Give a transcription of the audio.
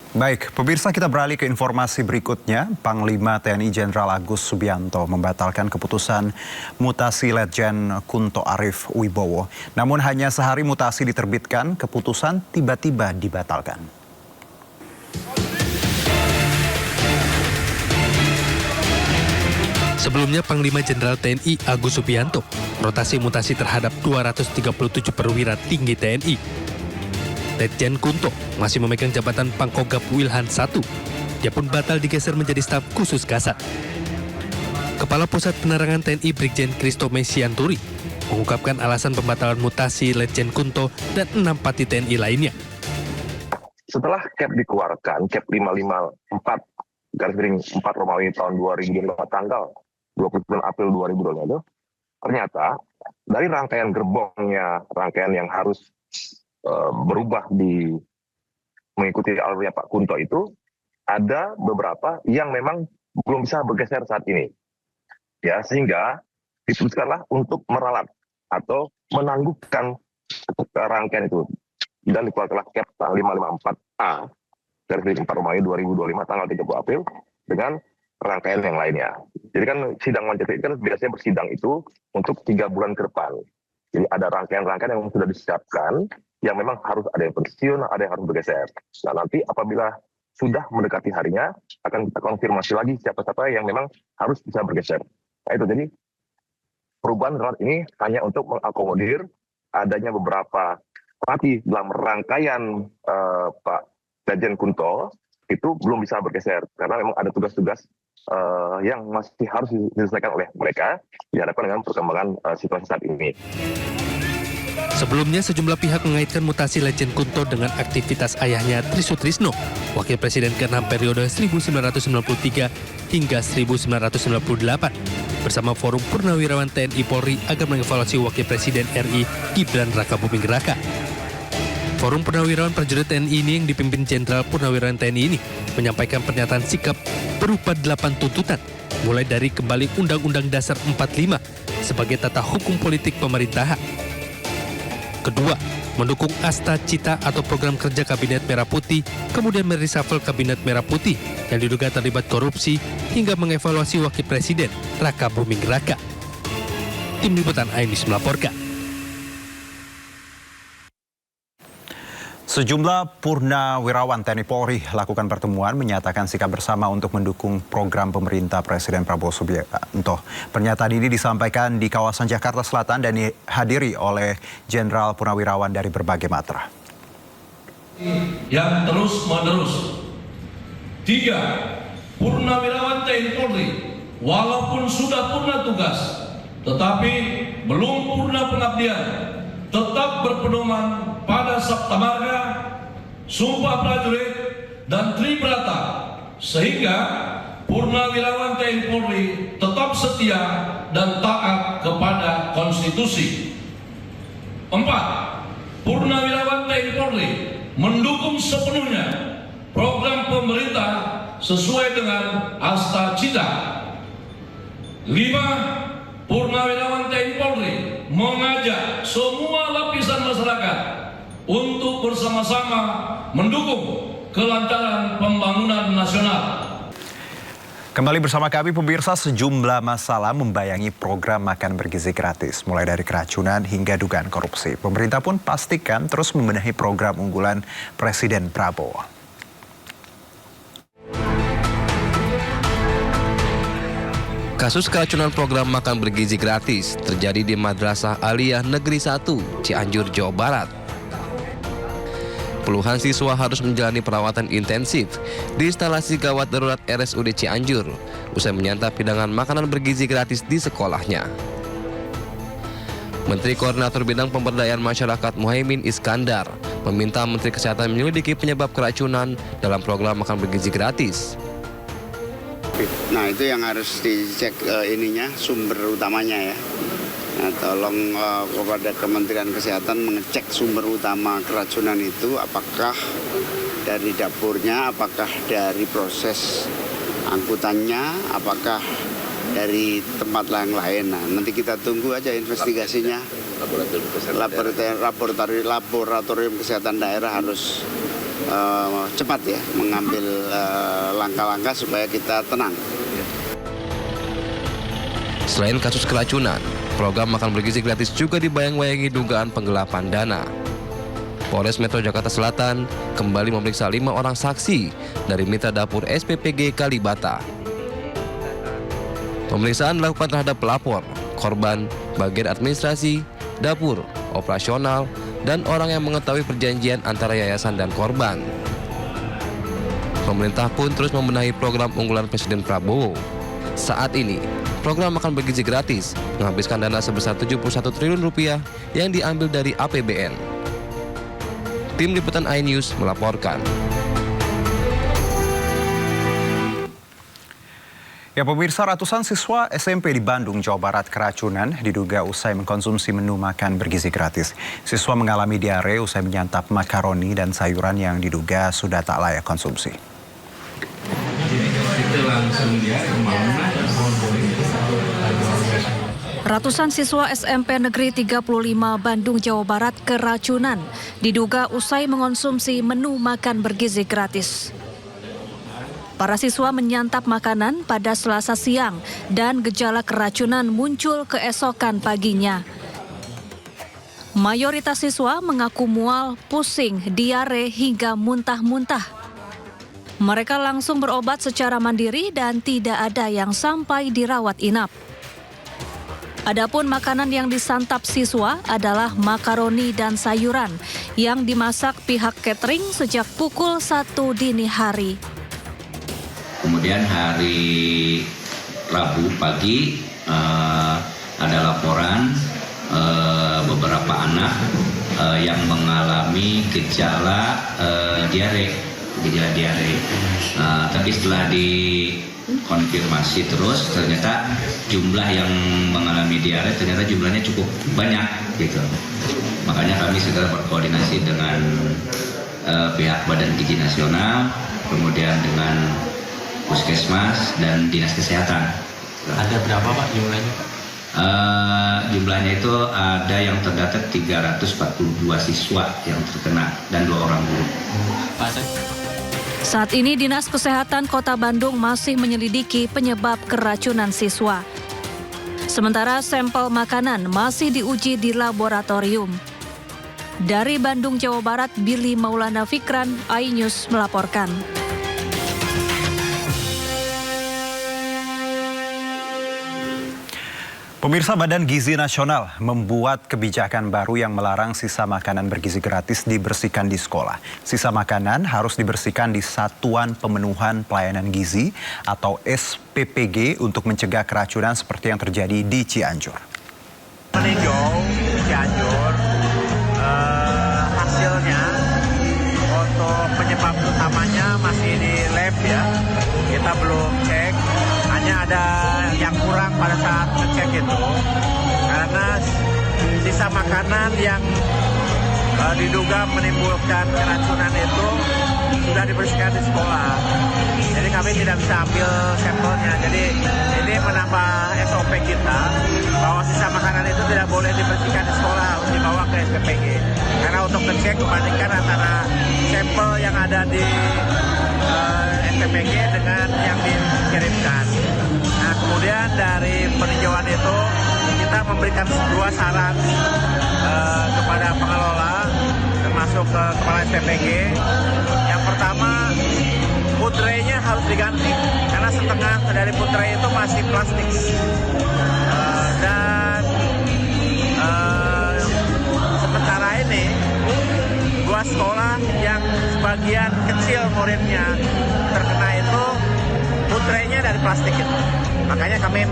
Baik, pemirsa, kita beralih ke informasi berikutnya. Panglima TNI Jenderal Agus Subianto membatalkan keputusan mutasi Letjen Kunto Arif Wibowo. Namun hanya sehari mutasi diterbitkan, keputusan tiba-tiba dibatalkan. Sebelumnya Panglima Jenderal TNI Agus Subianto rotasi mutasi terhadap 237 perwira tinggi TNI. Letjen Kunto masih memegang jabatan Pangkogap Wilhan I. Dia pun batal digeser menjadi staf khusus Kasat. Kepala Pusat Penerangan TNI Brigjen Kristo Mesianturi mengungkapkan alasan pembatalan mutasi Letjen Kunto dan 6 pati TNI lainnya. Setelah Kep dikeluarkan, Kep 554 Romawi tahun 2005 tanggal 29 April 2022, ternyata dari rangkaian gerbongnya, rangkaian yang harus berubah mengikuti alurnya Pak Kunto itu, ada beberapa yang memang belum bisa bergeser saat ini. Ya, sehingga diputuskanlah untuk meralat atau menangguhkan rangkaian itu. Dan dikeluarkanlah Kep 554A dari 4 Romawi 2025 tanggal 30 April dengan rangkaian yang lainnya. Jadi kan sidang Wanjakti kan biasanya bersidang itu untuk 3 bulan ke depan. Jadi ada rangkaian-rangkaian yang sudah disiapkan, yang memang harus ada yang pensiun, ada yang harus bergeser. Nah, nanti apabila sudah mendekati harinya, akan kita konfirmasi lagi siapa-siapa yang memang harus bisa bergeser. Nah, itu jadi perubahan ralat ini hanya untuk mengakomodir adanya beberapa pati dalam rangkaian Pak Letjen Kunto itu belum bisa bergeser karena memang ada tugas-tugas yang masih harus diselesaikan oleh mereka dihadapkan dengan perkembangan situasi saat ini. Sebelumnya sejumlah pihak mengaitkan mutasi Letjen Kunto dengan aktivitas ayahnya Tri Sutrisno, Wakil Presiden ke-6 periode 1993 hingga 1998, bersama Forum Purnawirawan TNI Polri agar mengevaluasi Wakil Presiden RI Gibran Rakabuming Raka. Forum Purnawirawan Prajurit TNI ini yang dipimpin Jenderal Purnawirawan TNI ini menyampaikan pernyataan sikap berupa 8 tuntutan, mulai dari kembali Undang-Undang Dasar 45 sebagai tata hukum politik pemerintahan. Kedua, mendukung Asta Cita atau program kerja Kabinet Merah Putih, kemudian mereshuffle Kabinet Merah Putih yang diduga terlibat korupsi hingga mengevaluasi Wakil Presiden Rakabuming Raka. Tim Liputan iNews melaporkan. Sejumlah purnawirawan TNI Polri lakukan pertemuan menyatakan sikap bersama untuk mendukung program pemerintah Presiden Prabowo Subianto. Pernyataan ini disampaikan di kawasan Jakarta Selatan dan dihadiri oleh Jenderal Purnawirawan dari berbagai matra. Yang terus-menerus. 3. Purnawirawan TNI Polri walaupun sudah purna tugas tetapi belum purna pengabdian tetap berpedoman pada Sabta Marga, Sumpah Prajurit, dan Tribrata, sehingga Purnawirawan TNI Polri tetap setia dan taat kepada konstitusi. 4. Purnawirawan TNI Polri mendukung sepenuhnya program pemerintah sesuai dengan Asta Cita. 5. Purnawirawan TNI Polri mengajak semua lapisan masyarakat untuk bersama-sama mendukung kelancaran pembangunan nasional. Kembali bersama kami pemirsa, sejumlah masalah membayangi program makan bergizi gratis, mulai dari keracunan hingga dugaan korupsi. Pemerintah pun pastikan terus membenahi program unggulan Presiden Prabowo. Kasus keracunan program makan bergizi gratis terjadi di Madrasah Aliyah Negeri 1, Cianjur, Jawa Barat. Puluhan siswa harus menjalani perawatan intensif di instalasi gawat darurat RSUD Cianjur usai menyantap hidangan makanan bergizi gratis di sekolahnya. Menteri Koordinator Bidang Pemberdayaan Masyarakat Muhaimin Iskandar meminta Menteri Kesehatan menyelidiki penyebab keracunan dalam program makan bergizi gratis. Nah, itu yang harus dicek sumber utamanya ya. Nah, tolong kepada Kementerian Kesehatan mengecek sumber utama keracunan itu, apakah dari dapurnya, apakah dari proses angkutannya, apakah dari tempat lain. Nah, nanti kita tunggu aja Investigasinya. Laboratorium Kesehatan Daerah harus cepat ya mengambil langkah-langkah supaya kita tenang. Selain kasus keracunan, program makan bergizi gratis juga dibayang-bayangi dugaan penggelapan dana. Polres Metro Jakarta Selatan kembali memeriksa 5 orang saksi dari mitra dapur SPPG Kalibata. Pemeriksaan dilakukan terhadap pelapor, korban, bagian administrasi, dapur, operasional, dan orang yang mengetahui perjanjian antara yayasan dan korban. Pemerintah pun terus membenahi program unggulan Presiden Prabowo. Saat ini, program makan bergizi gratis menghabiskan dana sebesar 71 triliun rupiah yang diambil dari APBN. Tim Liputan iNews melaporkan. Ya pemirsa, ratusan siswa SMP di Bandung, Jawa Barat keracunan diduga usai mengkonsumsi menu makan bergizi gratis. Siswa mengalami diare usai menyantap makaroni dan sayuran yang diduga sudah tak layak konsumsi. Ratusan siswa SMP Negeri 35 Bandung, Jawa Barat keracunan diduga usai mengonsumsi menu makan bergizi gratis. Para siswa menyantap makanan pada Selasa siang dan gejala keracunan muncul keesokan paginya. Mayoritas siswa mengaku mual, pusing, diare hingga muntah-muntah. Mereka langsung berobat secara mandiri dan tidak ada yang sampai dirawat inap. Adapun makanan yang disantap siswa adalah makaroni dan sayuran yang dimasak pihak catering sejak pukul 1 dini hari. Kemudian hari Rabu pagi ada laporan beberapa anak yang mengalami gejala diare. Tapi setelah dikonfirmasi terus ternyata jumlah yang mengalami diare ternyata jumlahnya cukup banyak gitu. Makanya kami segera berkoordinasi dengan pihak Badan Gizi Nasional, kemudian dengan Puskesmas dan Dinas Kesehatan. Ada berapa Pak jumlahnya? Jumlahnya itu ada yang terdata 342 siswa yang terkena dan 2 orang guru. Saat ini Dinas Kesehatan Kota Bandung masih menyelidiki penyebab keracunan siswa. Sementara sampel makanan masih diuji di laboratorium. Dari Bandung, Jawa Barat, Billy Maulana Fikran, iNews melaporkan. Pemirsa, Badan Gizi Nasional membuat kebijakan baru yang melarang sisa makanan bergizi gratis dibersihkan di sekolah. Sisa makanan harus dibersihkan di Satuan Pemenuhan Pelayanan Gizi atau SPPG untuk mencegah keracunan seperti yang terjadi di Cianjur. Meninjau Cianjur, hasilnya untuk penyebab utamanya masih di lab ya. Kita belum cek, hanya ada yang kurang pada saat ngecek itu karena sisa makanan yang diduga menimbulkan keracunan itu sudah dibersihkan di sekolah. Jadi kami tidak bisa ambil sampelnya. Jadi ini menambah SOP kita bahwa sisa makanan itu tidak boleh dibersihkan di sekolah, harus dibawa ke SPPG. Karena untuk ngecek membandingkan antara sampel yang ada di SPPG dengan yang dikirimkan. Nah, kemudian dari peninjauan itu kita memberikan 2 saran kepada pengelola, termasuk ke kepala SPPG. Yang pertama, food tray-nya harus diganti karena setengah dari food tray itu masih plastik. Dan sementara ini 2 sekolah yang sebagian kecil muridnya terkena itu food tray-nya dari plastik itu. Makanya kami